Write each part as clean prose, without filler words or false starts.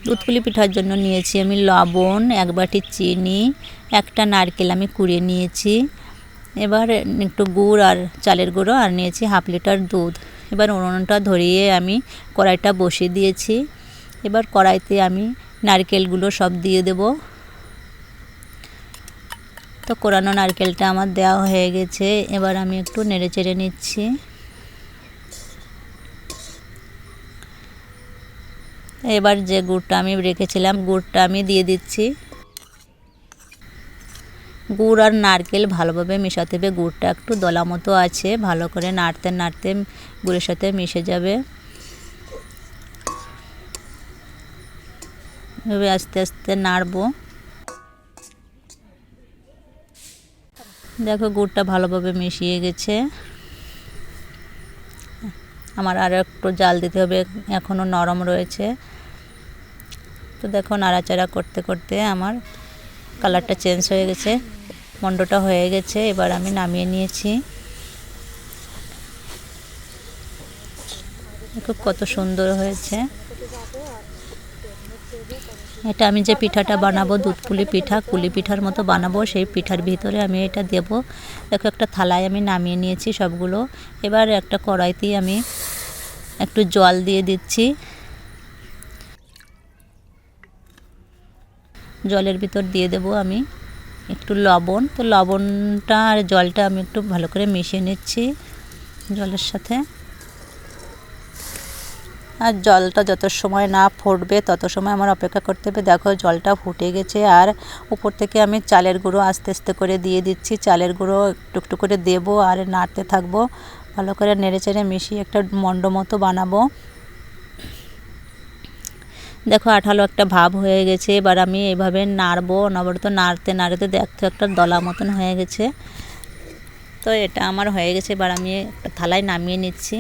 দুধপুলি পিঠার জন্য নিয়েছি আমি লবণ, 1 বাটি চিনি, একটা নারকেল আমি কুড়িয়ে নিয়েছি। এবার একটু গুড় আর চালের গুঁড়ো আর নিয়েছি 1/2 লিটার দুধ। এবার উনুনটা ধরিয়ে আমি কড়াইটা বসিয়ে দিয়েছি। এবার কড়াইতে আমি নারকেলগুলো সব দিয়ে দেব। তো কোরানো নারকেলটা আমার দেওয়া হয়ে গেছে। এবার আমি একটু নেড়েচেড়ে নিচ্ছি। এবার যে গুড়টা আমি রেখেছিলাম গুড়টা আমি দিয়ে দিচ্ছি। গুড় আর নারকেল ভালোভাবে মেশাতে হবে। গুড়টা একটু দলা মতো আছে, ভালো করে নাড়তে নাড়তে গুড়ের সাথে মিশে যাবে। এভাবে আস্তে আস্তে নাড়বো। দেখো গুড়টা ভালোভাবে মিশিয়ে গেছে। আমার আর একটু জাল দিতে হবে, এখনও নরম রয়েছে। তো দেখো নাড়াচাড়া করতে করতে আমার কালারটা চেঞ্জ হয়ে গেছে, মন্ডটা হয়ে গেছে। এবার আমি নামিয়ে নিয়েছি। দেখো কত সুন্দর হয়েছে। এটা আমি যে পিঠাটা বানাবো দুধপুলি পিঠা, কুলি পিঠার মতো বানাবো, সেই পিঠার ভিতরে আমি এটা দেব। দেখো একটা থালায় আমি নামিয়ে নিয়েছি সবগুলো। এবার একটা কড়াইতে আমি একটু জল দিয়ে দিচ্ছি। জলের ভিতর দিয়ে দেব আমি একটু লবণ। তো লবণটা আর জলটা আমি একটু ভালো করে মিশিয়ে নিচ্ছি জলের সাথে। আর জলটা যত সময় না ফুটবে তত সময় আমার অপেক্ষা করতে হবে। দেখো জলটা ফুটে গেছে আর উপর থেকে আমি চালের গুঁড়ো আস্তে আস্তে করে দিয়ে দিচ্ছি। চালের গুঁড়ো একটু একটু করে দেবো আর নাড়তে থাকবো। ভালো করে নেড়েচেড়ে মিশিয়ে একটা মন্ড মতো বানাবো। দেখো আঠালো একটা ভাব হয়ে গেছে। এবার আমি এইভাবে নাড়বো, অনবরত নাড়তে নাড়তে দেখতে একটা দলা মতন হয়ে গেছে। তো এটা আমার হয়ে গেছে। এবার আমি একটা থালায় নামিয়ে নিচ্ছি।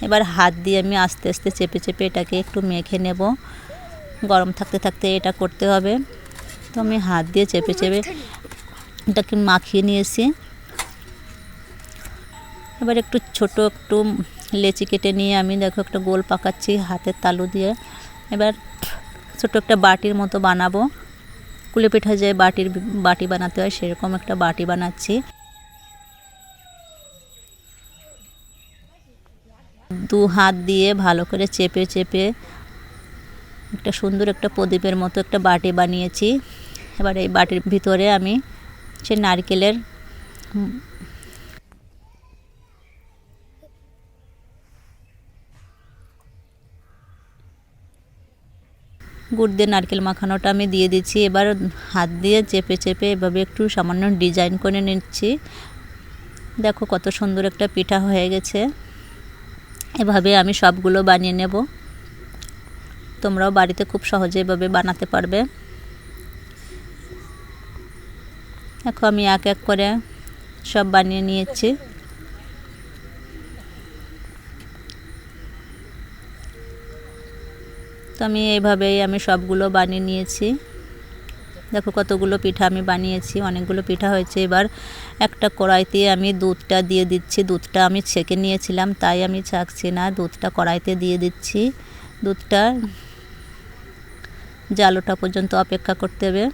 এবার হাত দিয়ে আমি আস্তে আস্তে চেপে চেপে এটাকে একটু মেখে নেব। গরম থাকতে থাকতে এটা করতে হবে। তো আমি হাত দিয়ে চেপে চেপে এটাকে মাখিয়ে নিয়েছি। এবার একটু ছোট একটু লেচি কেটে নিয়ে আমি দেখো একটা গোল পাকাচ্ছি হাতের তালু দিয়ে। এবার ছোট একটা বাটির মতো বানাবো। কুলি পিঠা যে বাটি বানাতে হয় সেরকম একটা বাটি বানাচ্ছি। 2 হাত দিয়ে ভালো করে চেপে চেপে একটা সুন্দর একটা প্রদীপের মতো একটা বাটি বানিয়েছি। এবার এই বাটির ভিতরে আমি সে নারকেলের গুড় দিয়ে নারকেল মাখানোটা আমি দিয়ে দিচ্ছি। এবার হাত দিয়ে চেপে চেপে এভাবে একটু সামান্য ডিজাইন করে নিচ্ছি। দেখো কত সুন্দর একটা পিঠা হয়ে গেছে। এভাবে আমি সবগুলো বানিয়ে নেব। তোমরাও বাড়িতে খুব সহজে এভাবে বানাতে পারবে। দেখো আমি এক এক করে সব বানিয়ে নিয়েছি। তো আমি এইভাবেই আমি সবগুলো বানিয়ে নিয়েছি। দেখো কতগুলো পিঠা আমি বানিয়েছি, অনেকগুলো পিঠা হয়েছে। এবার একটা কড়াইতে আমি দুধটা দিয়ে দিচ্ছি। দুধটা আমি ছেঁকে নিয়েছিলাম তাই আমি ছাঁকছি না, দুধটা কড়াইতে দিয়ে দিচ্ছি। দুধটা জাল ওঠা পর্যন্ত অপেক্ষা করতে হবে।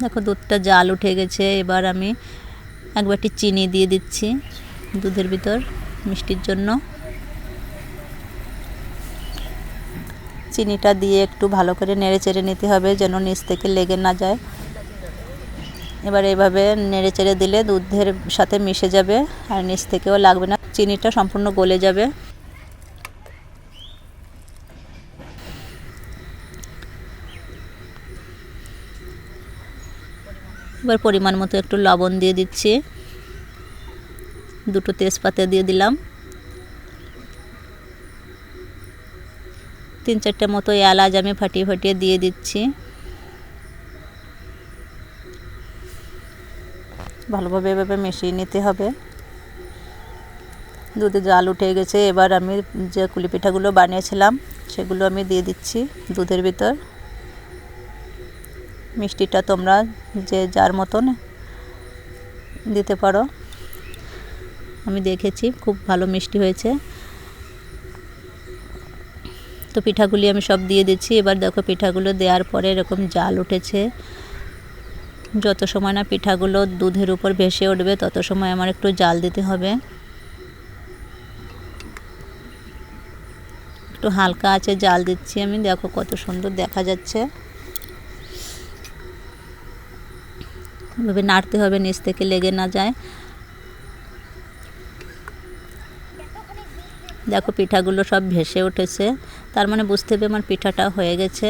দেখো দুধটা জাল উঠে গেছে। এবার আমি 1 বাটি চিনি দিয়ে দিচ্ছি দুধের ভিতর মিষ্টির জন্য। চিনিটা দিয়ে একটু ভালো করে নেড়েচেড়ে নিতে হবে যেন নিচ থেকে লেগে না যায়। এবার এইভাবে নেড়েচেড়ে দিলে দুধের সাথে মিশে যাবে আর নিচ থেকেও লাগবে না, চিনিটা সম্পূর্ণ গলে যাবে। এবার পরিমাণ মতো একটু লবণ দিয়ে দিচ্ছি। 2টো তেজপাতা দিয়ে দিলাম। 3-4টে মতো এলাচ আমি ফাটিয়ে ফাটিয়ে দিয়ে দিচ্ছি। ভালোভাবে এভাবে মিশিয়ে নিতে হবে। দুধে জাল উঠে গেছে। এবার আমি যে কুলি পিঠাগুলো বানিয়েছিলাম সেগুলো আমি দিয়ে দিচ্ছি দুধের ভিতর। মিষ্টিটা তোমরা যে যার মতন দিতে পারো। আমি দেখেছি, খুব ভালো মিষ্টি হয়েছে। তো পিঠাগুলি আমি সব দিয়ে দিচ্ছি। এবার দেখো পিঠাগুলো দেওয়ার পরে এরকম জাল উঠেছে। যত সময় না পিঠাগুলো দুধের উপর ভেসে উঠবে তত সময় আমার একটু জাল দিতে হবে। একটু হালকা আছে জাল দিচ্ছি আমি। দেখো কত সুন্দর দেখা যাচ্ছে। এভাবে নাড়তে হবে নিচ থেকে লেগে না যায়। দেখো পিঠাগুলো সব ভেসে উঠেছে, তার মানে বুঝতে হবে আমার পিঠাটা হয়ে গেছে।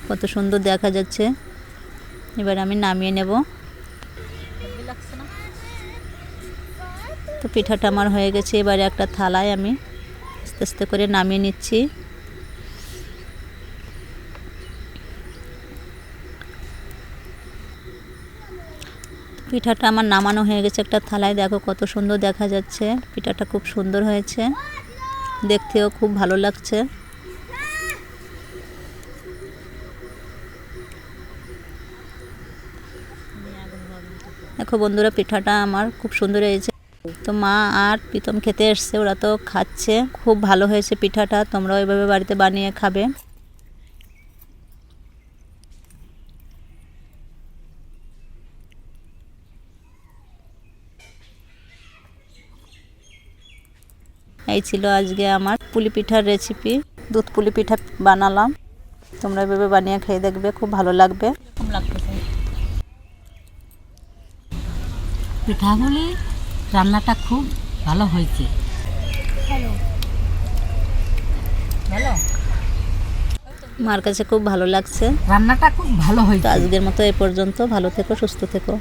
কত সুন্দর দেখা যাচ্ছে। এবার আমি নামিয়ে নেব। তো পিঠাটা আমার হয়ে গেছে। এবারে একটা থালায় আমি আস্তে আস্তে করে নামিয়ে নিচ্ছি। পিঠাটা আমার নামানো হয়ে গেছে একটা থালায়। দেখো কত সুন্দর দেখা যাচ্ছে। পিঠাটা খুব সুন্দর হয়েছে, দেখতেও খুব ভালো লাগছে। দেখো বন্ধুরা, পিঠাটা আমার খুব সুন্দর হয়েছে। তো মা আর প্রীতম খেতে এসছে, ওরা তো খাচ্ছে। খুব ভালো হয়েছে পিঠাটা, তোমরাও এভাবে বাড়িতে বানিয়ে খাবে। এই ছিল আজকে আমার পুলি পিঠার রেসিপি। দুধ পুলি পিঠা বানালাম, তোমরা এভাবে বানিয়ে খেয়ে দেখবে, খুব ভালো লাগবে। পিঠাগুলি রান্নাটা খুব ভালো হয়েছে। মার কাছে খুব ভালো লাগছে। রান্নাটা খুব ভালো তো হয়েছে। আজকের মতো এ পর্যন্ত। ভালো থেকো, সুস্থ থেকো।